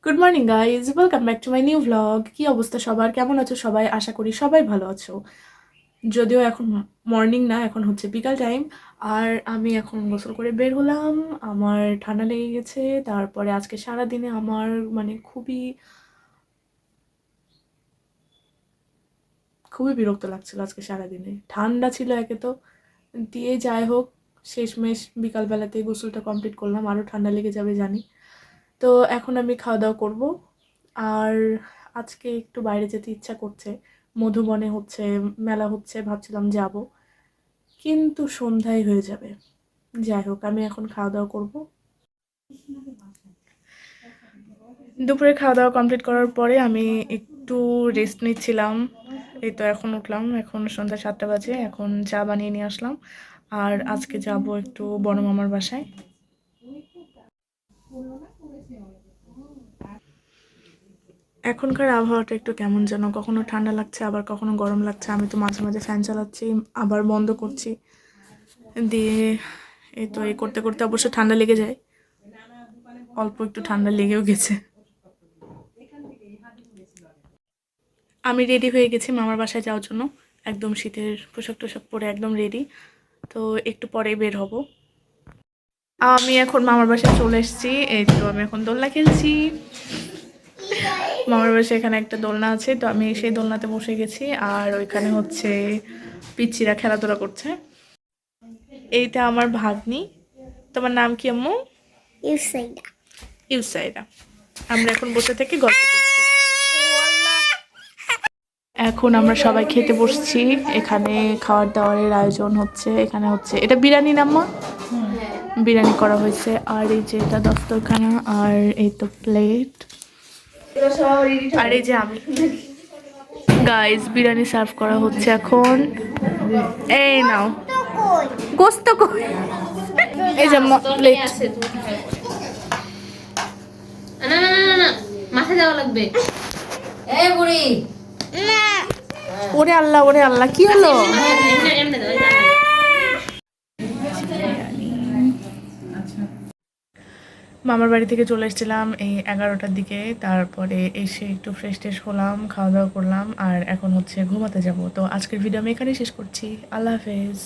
Good morning guys, welcome back to my new vlog. কি অবস্থা সবার, কেমন আছো সবাই? আশা করি সবাই ভালো আছো। যদিও এখন মর্নিং না, এখন হচ্ছে বিকাল টাইম। আর আমি এখন গোসল করে বের হলাম। আমার ঠান্ডা লেগে গেছে। তারপরে আজকে সারাদিনে আমার মানে খুবই খুবই বিরক্ত লাগছিল। আজকে সারাদিনে ঠান্ডা ছিল একে তো, দিয়ে যাই হোক, শেষমেশ বিকালবেলাতেই গোসলটা কমপ্লিট করলাম। আরও ঠান্ডা লেগে যাবে জানি। তো এখন আমি খাওয়া দাওয়া করব। আর আজকে একটু বাইরে যেতে ইচ্ছা করছে। মধুবনে হচ্ছে মেলা হচ্ছে, ভাবছিলাম যাব, কিন্তু সন্ধ্যায় হয়ে যাবে। যাই হোক, আমি এখন খাওয়া দাওয়া করব। দুপুরে খাওয়া দাওয়া কমপ্লিট করার পরে আমি একটু রেস্ট নিচ্ছিলাম। এই তো এখন উঠলাম, এখন সন্ধ্যা 7টা বাজে। এখন চা বানিয়ে নিয়ে আসলাম। আর আজকে যাব একটু বড় মামার বাসায়। এখনকার আবহাওয়াটা একটু কেমন যেন, কখনো ঠান্ডা লাগছে আবার কখনো গরম লাগছে। আমি তো মাঝে মাঝে ফ্যান চালাচ্ছি, আবার বন্ধ করছি। দিয়ে এই তো এই করতে করতে অবশ্য ঠান্ডা লেগে যায়। অল্প একটু ঠান্ডা লেগেও গেছে। আমি রেডি হয়ে গেছি মামার বাসায় যাওয়ার জন্য। একদম শীতের পোশাক টোশাক পরে একদম রেডি। তো একটু পরেই বের হব। আমি এখন মামার বাসায় চলে এসেছি। এই তো আমি এখন দোলনা খেলছি। মামার বাসায় এখানে একটা দোলনা আছে, তো আমি সেই দোলনাতে বসে গেছি। আর ওইখানে হচ্ছে পিচ্চিরা খেলাধুলা করছে। এইটা আমার ভাগ্নি। তোমার নাম কি আম্মু? ইউসাইডা। ইউসাইরা। আমরা এখন বসে থেকে গল্প করছি। এখন আমরা সবাই খেতে বসছি। এখানে খাওয়ার দাওয়ারের আয়োজন হচ্ছে। এখানে হচ্ছে এটা বিরিয়ানি না মা? বিরিয়ানি করা হয়েছে। আর এই যে এটা দস্তরখানা, আর এই তো প্লেট, আর এই যে আমি। গাইস, বিরিয়ানি সার্ভ করা হচ্ছে এখন। এই নাও গোস্ত কই? এই যে প্লেট। না না না না না, মাথায় দেওয়া লাগবে। এই বুড়ি, ওরে আল্লাহ, ওরে আল্লাহ, কি হলো? এমনি এমনি দাও, এই যে এমনি। মামার বাড়ি থেকে চলে এসেছিলাম এই 11টার দিকে। তারপরে এসে একটু ফ্রেশ ট্রেশ হলাম, খাওয়া দাওয়া করলাম। আর এখন হচ্ছে ঘুমাতে যাব। তো আজকের ভিডিও আমি এখানেই শেষ করছি। আল্লাহ হাফেজ।